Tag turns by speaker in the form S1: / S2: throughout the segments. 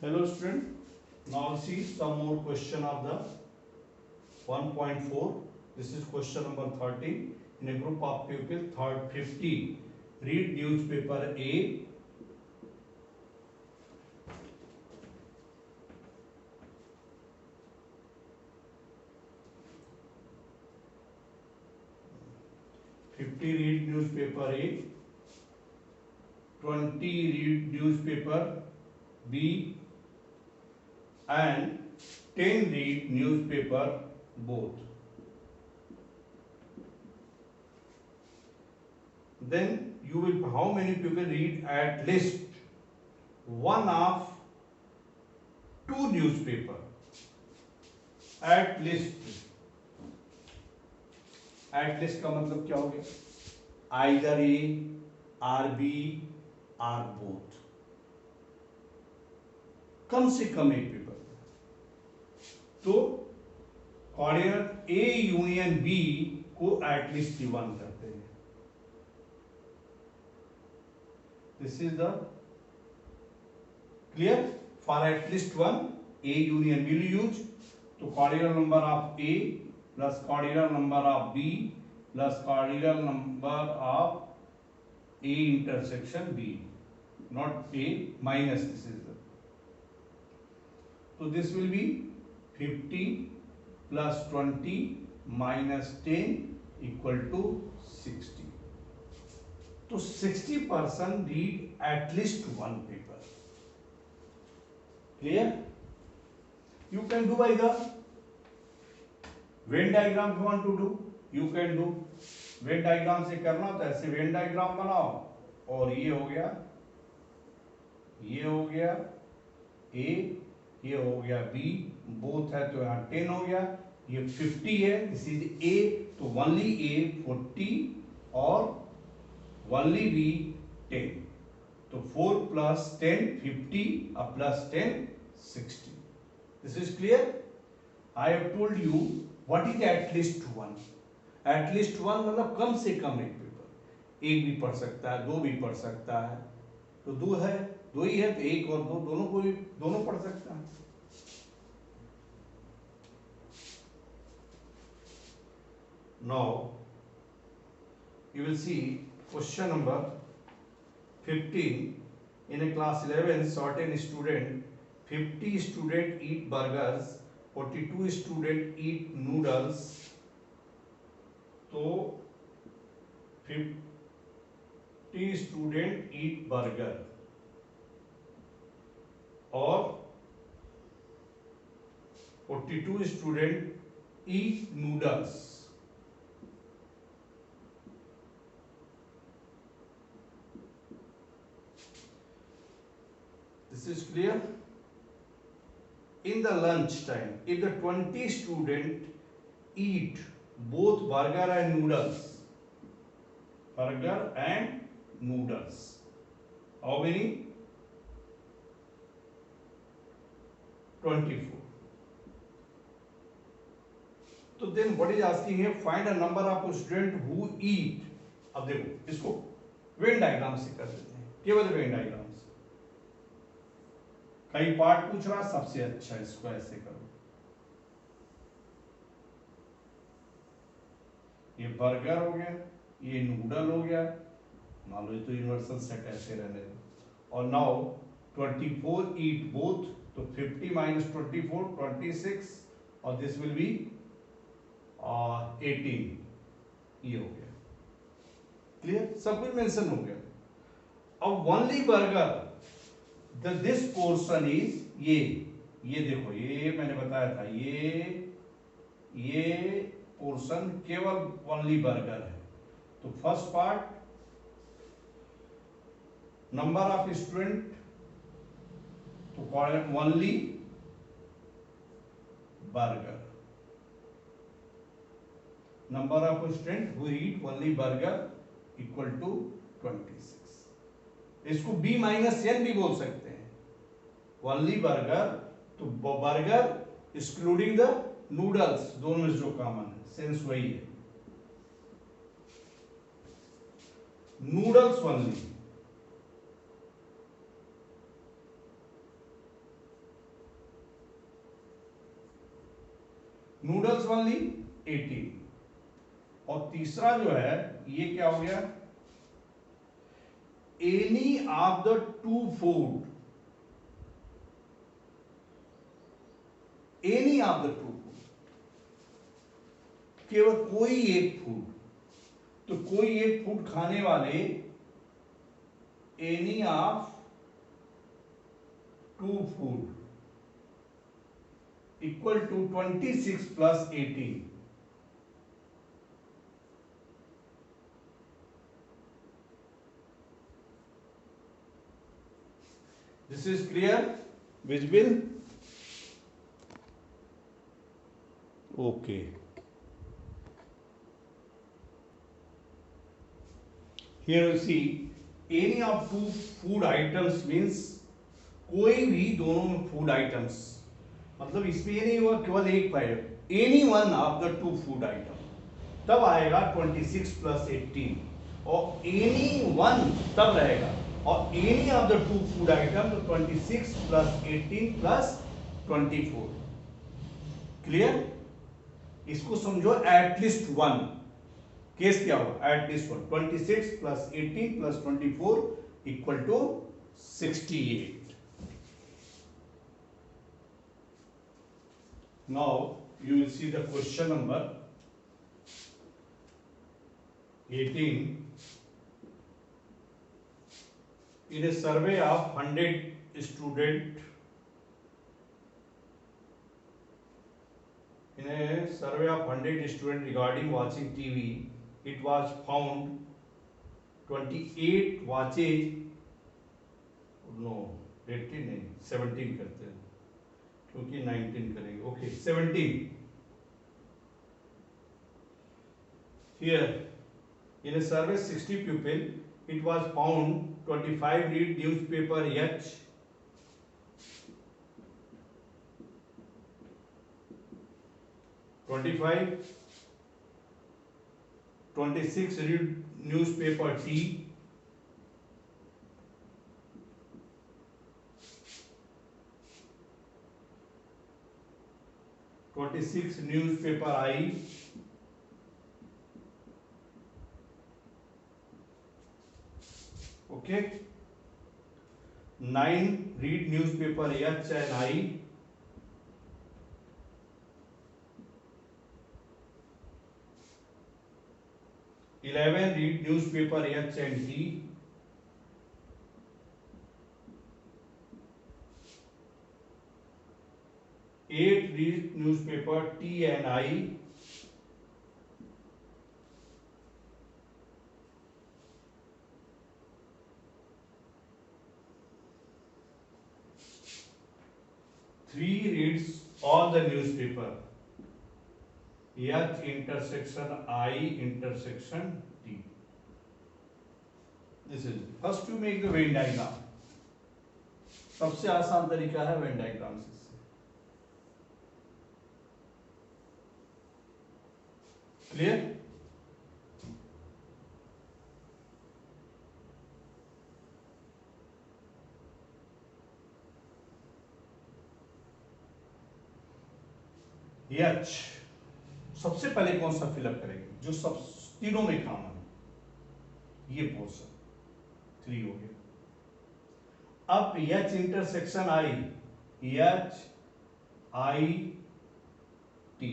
S1: Hello student, now see some more question of the 1.4. This is question number 30. In a group of people, third 50, read newspaper A. Read newspaper A, 20 read newspaper B, and 10 read newspaper both. Then you will, how many people read at least one of two newspaper? At least का मतलब क्या हो गया? Either A or B or both. कम से कम एक paper. तो coordinate A union B को एटलीस्ट 1 करते हैं. This is the clear. For at least one A union will use. तो cardinal number of A plus cardinal number of B plus cardinal number of A intersection B, not A minus this is the. So this will be 50 plus 20 minus 10 equal to 60. So 60% read at least one paper. Clear? You can do by the Venn diagram. You want to do, you can do. Venn diagram से करना तो ऐसे Venn diagram बनाओ और ये हो गया A, ये हो गया B, बोथ है तो यहाँ 10 हो गया, ये 50 है, दिस इज A, तो ओनली A 40 और ओनली B 10. तो 4 plus 10 50 plus 10 60. This is clear? I have told you what is at least one. At least one मतलब कम से कम एक पेपर. एक भी पढ़ सकता है, दो भी पढ़ सकता है. तो दो है, दो ही है तो एक और दो दोनों को भी दोनों पढ़ सकता है. Now you will see question number 15. In a class 11, certain student, 50 student eat burgers, 42 student eat noodles. तो 50 student eat burger और 42 student eat noodles. This is clear? In the lunch time, if the 20 student eat both burger and noodles, how many? 24. तो then what is asking here? Find a number of students who eat. अब देखो इसको Venn diagram से कर देते हैं, केवल Venn diagram से. कई पार्ट पूछ रहा, सबसे अच्छा इसको ऐसे करो. ये बर्गर हो गया, ये नूडल हो गया, मान लो ये तो यूनिवर्सल सेट ऐसे रहने दो. और नाउ 24 ईट बोथ, तो 50 minus 24 26 और दिस विल बी 18. ये हो गया. क्लियर? सब कुछ मेंशन हो गया. अब only burger, this portion is ये देखो, ये मैंने बताया था, ये पोर्शन केवल ओनली बर्गर है. तो first part number of student, तो only burger, number of student who eat only burger equal to 26. इसको B माइनस n भी बोल सकते हैं. ओनली बर्गर, तो बर्गर एक्सक्लूडिंग द नूडल्स, दोनों में जो कॉमन है, सेंस वही है. Noodles only, noodles only 18। और तीसरा जो है ये क्या हो गया, any of the two food, any of the two food, केवल कोई एक फूड, तो कोई एक फूड खाने वाले any of two food equal to 26 plus 18। This is clear, visible? Okay, here you see any of two food items means कोई भी दोनों फूड आइटम्स, मतलब इसमें ये नहीं हुआ केवल एक five, any one of the two food item, तब आएगा 26 प्लस 18, और एनी वन तब रहेगा, और any of the two food item तो 26 प्लस 18 प्लस 24। क्लियर? इसको समझो एटलीस्ट वन केस क्या होगा, at least one, 26 plus 18 plus 24 equal to 68। Now you will see the question number 18. In a survey of 100 student, regarding watching TV, it was found 28 watches, no 18 नहीं 17 करते हैं क्योंकि 19 करेंगे, okay 17। Here in a survey 60 pupil, it was found 25 read newspaper H, 26 read newspaper T, 26 newspaper I, okay, 9 read newspaper H and I, 11 read newspaper H and T, 8 read newspaper T and I, 3 reads all the newspaper H intersection I intersection T. This is first to make the Venn diagram. सबसे आसान तरीका है Venn diagram से। Clear? H सबसे पहले कौन सा fill up करेंगे, जो सब तीनों में कॉमन है, ये पोर्शन 3 हो गया। अब H intersection I, H I T,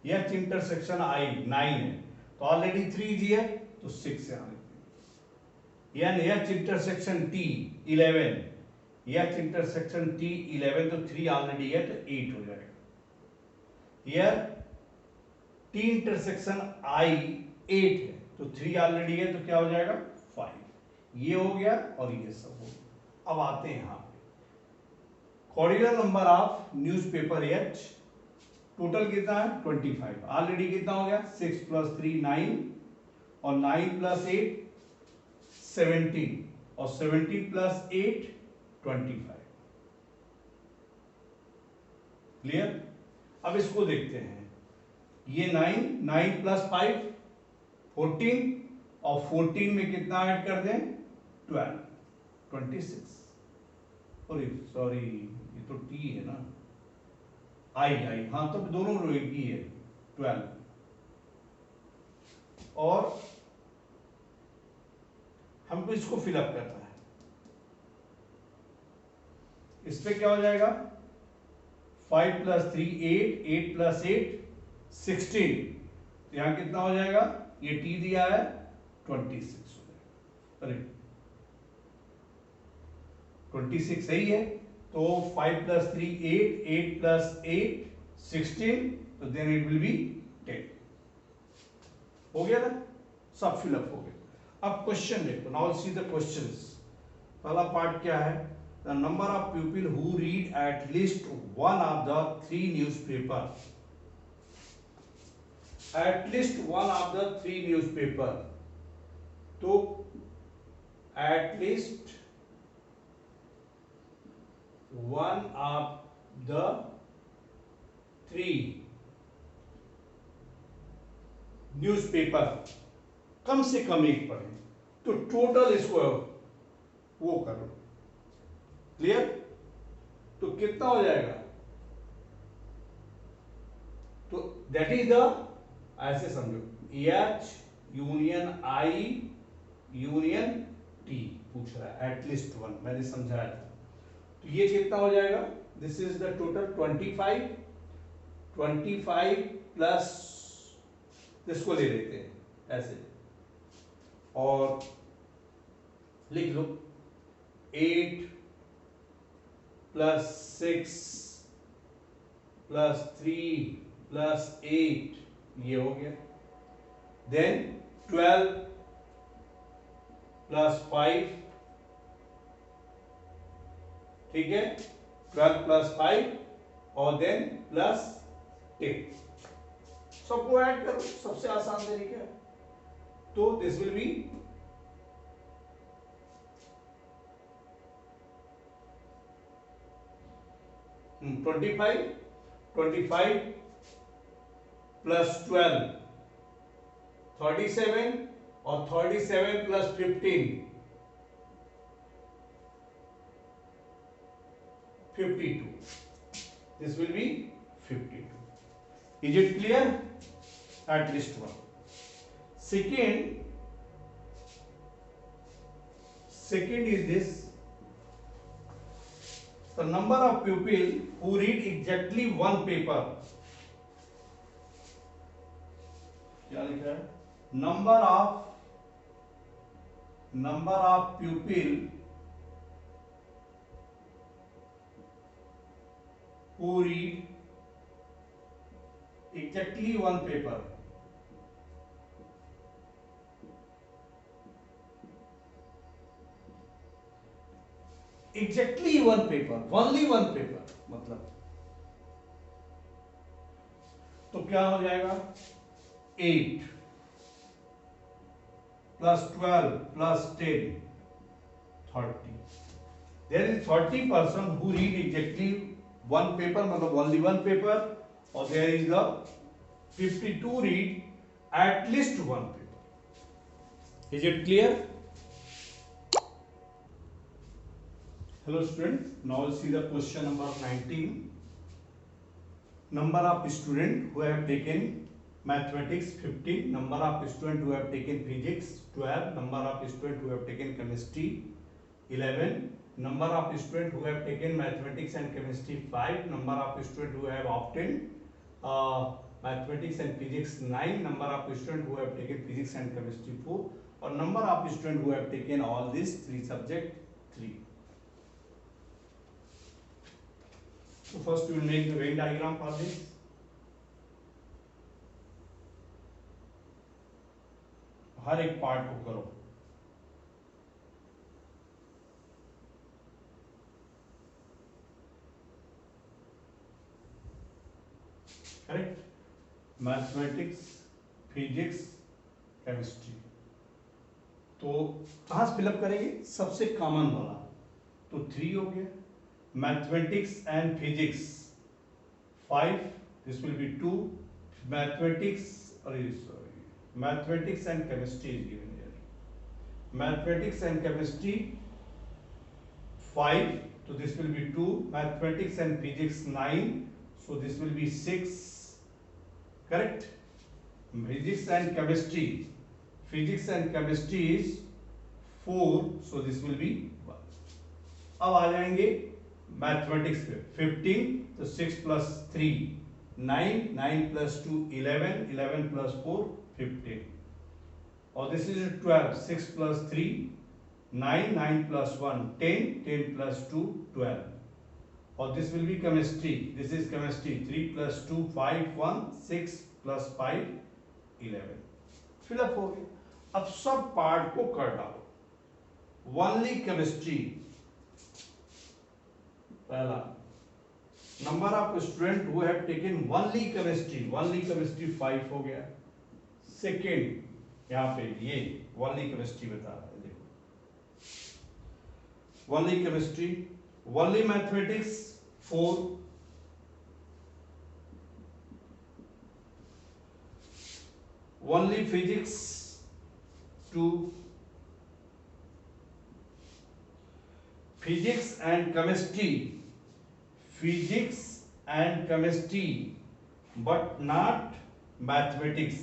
S1: H intersection I 9 है तो ऑलरेडी 3 जी है तो 6 यहां लिखते हैं। H intersection T 11, H intersection T 11 तो 3 ऑलरेडी है तो 8 हो जाएगा। यार टी इंटरसेक्शन आई 8 है तो 3 ऑलरेडी है तो क्या हो जाएगा 5। ये हो गया और ये सब हो गया। अब आते हैं यहां पे cardinal number of newspaper H, total कितना है 25, ऑलरेडी कितना हो गया 6 प्लस 3 9 और 9 प्लस 8 17 और 17 प्लस 8 25। क्लियर? अब इसको देखते हैं, ये 9 प्लस 5 14 और 14 में कितना ऐड कर दें 12 26। सॉरी ये तो टी है ना, आई आई, हाँ तो दोनों रो एक ही है 12। और हमको इसको फिलअप करना है। इस पे क्या हो जाएगा 5 + 3 8, 8 + 8 16। तो यहां कितना हो जाएगा, ये टी दिया है 26 हो जाएगा। अरे 26 सही है। तो 5 + 3 8, 8 + 8 16, तो देन इट विल बी 10। हो गया ना, सब फिलअप हो गया। अब क्वेश्चन देखो, नाउ सी द क्वेश्चंस। पहला पार्ट क्या है, the number of people who read at least one of the 3 newspaper, at least one of the 3 newspaper. तो at least one of the 3 newspaper, कम से कम एक पढ़े। तो टोटल इसको वो करो, क्लियर। तो कितना हो जाएगा, तो दैट इज द, ऐसे समझो, H union I union T पूछ रहा है, एटलीस्ट वन, मैंने समझाया था। तो ये कितना हो जाएगा, this is the total 25 plus, इसको ले लेते हैं ऐसे और लिख लो 8 + 6 + 3 + 8, ये हो गया। देन 12 + 5, ठीक है, 12 + 5 और देन +10। सबको ऐड करो, सबसे आसान तरीका है। तो दिस विल बी 25 + 12 37 और 37 + 15 52, this will be 52. Is it clear? At least one. Second is this, the number of people who read exactly one paper. क्या लिखा है, number of people who read exactly one paper. Exactly one paper, only one paper, मतलब तो क्या हो जाएगा 8 + 12 + 10 30। There is 30 person who read exactly one paper, मतलब only one paper, और there is the 52 read at least one paper. Is it clear? Hello students, now see the question number 19. Number of students who have taken mathematics 15, number of students who have taken physics 12, number of students who have taken chemistry 11, number of students who have taken mathematics and chemistry 5, number of students who have obtained mathematics and physics 9, number of students who have taken physics and chemistry 4, or number of students who have taken all these 3 subjects 3. So first we will make the Venn diagram for this. हर एक part को करो, correct, mathematics physics chemistry. तो कहाँ से fill up करेंगे, सबसे common वाला, तो 3 हो गया। Mathematics and physics 5, this will be 2, mathematics, अरे sorry, mathematics and chemistry is given here, mathematics and chemistry 5, so this will be 2, mathematics and physics 9, so this will be 6, correct. Physics and chemistry is 4, so this will be 1. अब आ जाएंगे mathematics पे. 15, तो 6 plus 3 9, 9 plus 2 11, 11 plus 4 15. और this is 12, 6 plus 3 9, 9 plus 1 10, 10 plus 2 12. और this will be chemistry. This is chemistry. 3 plus 2 5 1 6 plus 5 11. Fill up हो गया. अब सब पार्ट को कर डालो. ओनली केमिस्ट्री, पहला number of student who have taken only chemistry 5 हो गया. सेकेंड यहां पे ये ओनली केमिस्ट्री बता रहा है. देखो only chemistry, only mathematics 4, only physics 2, physics and chemistry but not mathematics.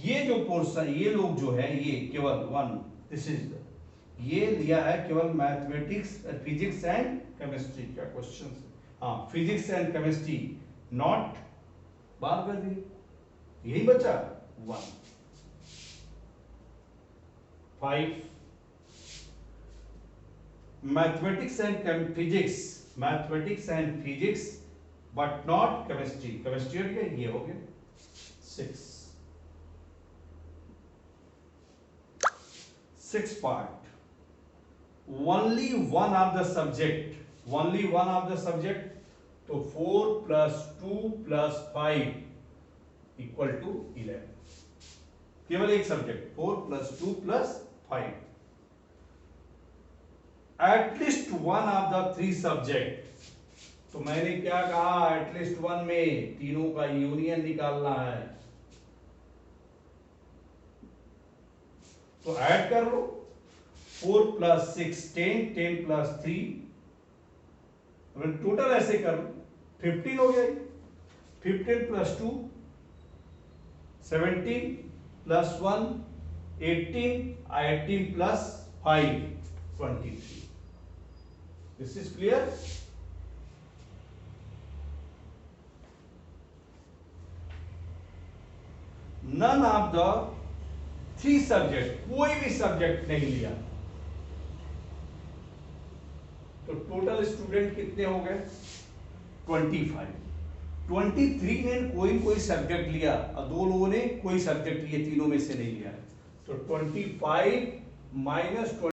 S1: ये जो पोर्शन, ये लोग जो है ये केवल 1, दिस इज ये लिया है केवल मैथमेटिक्स, फिजिक्स एंड केमिस्ट्री का क्वेश्चन. हाँ, फिजिक्स एंड केमिस्ट्री नॉट, बात कर दी, यही बचा 1. 5 mathematics and physics but not chemistry हो गया, ये हो गया 6 part. Only one of the subject, तो 4 plus 2 plus 5 इक्वल टू 11. केवल एक subject, 4 plus 2 plus 5. At least one of the 3 subject. तो मैंने क्या कहा, एटलीस्ट वन में तीनों का यूनियन निकालना है. तो ऐड कर लो. 4 plus 6 10, 10 plus 3, टोटल ऐसे कर लो 15 हो गया. 15 plus 2 17 plus 1 18, 18 plus 5 23. This is clear? None of the 3 subject, कोई भी सब्जेक्ट नहीं लिया. तो टोटल स्टूडेंट कितने हो गए 25. 23 ने कोई सब्जेक्ट लिया और 2 लोगों ने कोई सब्जेक्ट लिए, तीनों में से नहीं लिया. तो 25 minus 20